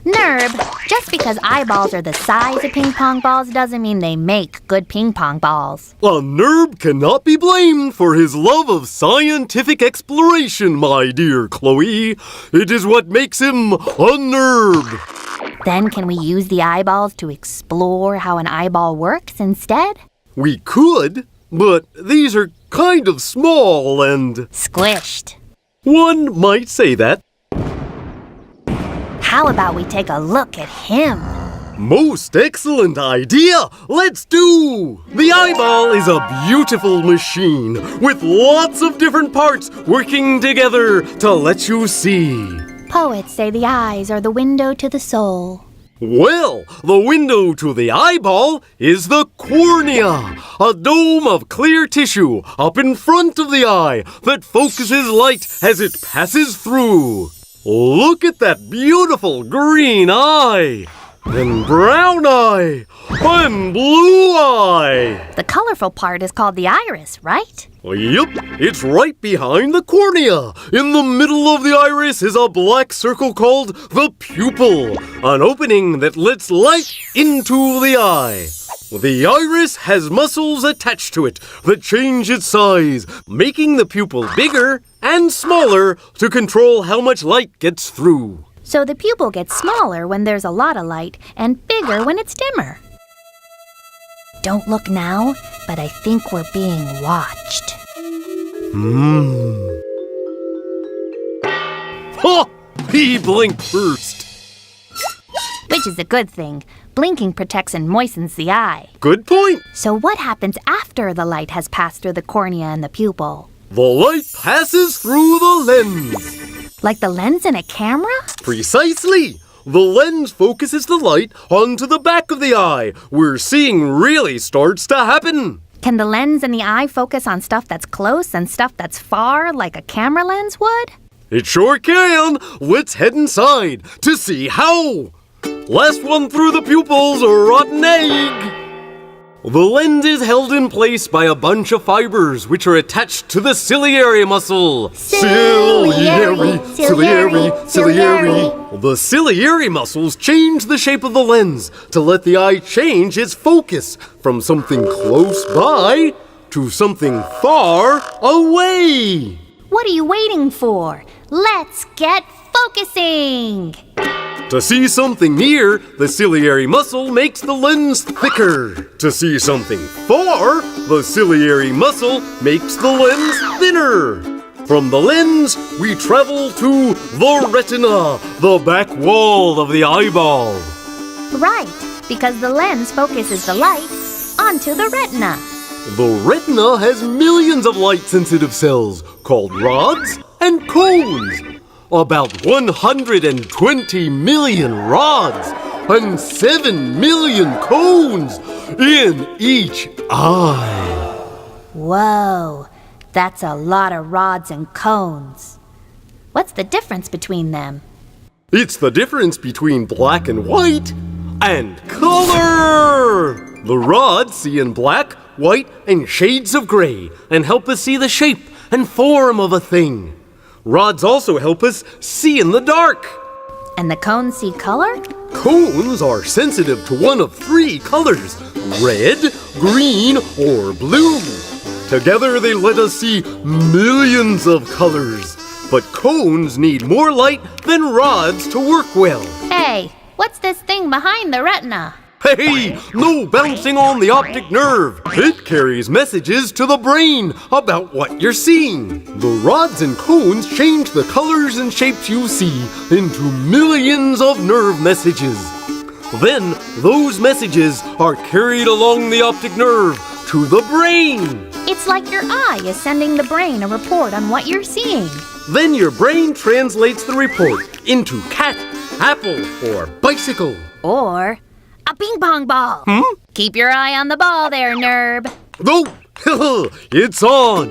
Nerb, just because eyeballs are the size of ping pong balls doesn't mean they make good ping pong balls. A Nerb cannot be blamed for his love of scientific exploration, my dear Chloe. It is what makes him a Nerb. Then can we use the eyeballs to explore how an eyeball works instead? We could, but these are kind of small and... Squished. One might say that. How about we take a look at him? Most excellent idea! Let's do! The eyeball is a beautiful machine with lots of different parts working together to let you see. Poets say the eyes are the window to the soul. Well, the window to the eyeball is the cornea, a dome of clear tissue up in front of the eye that focuses light as it passes through. Look at that beautiful green eye, and brown eye, and blue eye. The colorful part is called the iris, right? Yep, it's right behind the cornea. In the middle of the iris is a black circle called the pupil, an opening that lets light into the eye. The iris has muscles attached to it that change its size, making the pupil bigger and smaller to control how much light gets through. So the pupil gets smaller when there's a lot of light and bigger when it's dimmer. Don't look now, but I think we're being watched. Ha! He blinked first. Which is a good thing. Blinking protects and moistens the eye. Good point. So what happens after the light has passed through the cornea and the pupil? The light passes through the lens. Like the lens in a camera? Precisely. The lens focuses the light onto the back of the eye, where seeing really starts to happen. Can the lens in the eye focus on stuff that's close and stuff that's far, like a camera lens would? It sure can. Let's head inside to see how. Last one through the pupils, a rotten egg. The lens is held in place by a bunch of fibers which are attached to the ciliary muscle. Ciliary. The ciliary muscles change the shape of the lens to let the eye change its focus from something close by to something far away. What are you waiting for? Let's get focusing! To see something near, the ciliary muscle makes the lens thicker. To see something far, the ciliary muscle makes the lens thinner. From the lens, we travel to the retina, the back wall of the eyeball. Right, because the lens focuses the light onto the retina. The retina has millions of light-sensitive cells called rods and cones. About 120 million rods and 7 million cones in each eye. Whoa, that's a lot of rods and cones. What's the difference between them? It's the difference between black and white and color. The rods see in black, white, and shades of gray and help us see the shape and form of a thing. Rods also help us see in the dark. And the cones see color? Cones are sensitive to one of 3 colors, red, green, or blue. Together they let us see millions of colors. But cones need more light than rods to work well. Hey, what's this thing behind the retina? Hey, no bouncing on the optic nerve. It carries messages to the brain about what you're seeing. The rods and cones change the colors and shapes you see into millions of nerve messages. Then, those messages are carried along the optic nerve to the brain. It's like your eye is sending the brain a report on what you're seeing. Then your brain translates the report into cat, apple, or bicycle. Or a ping pong ball. Keep your eye on the ball there, Nerb. Oh, it's on.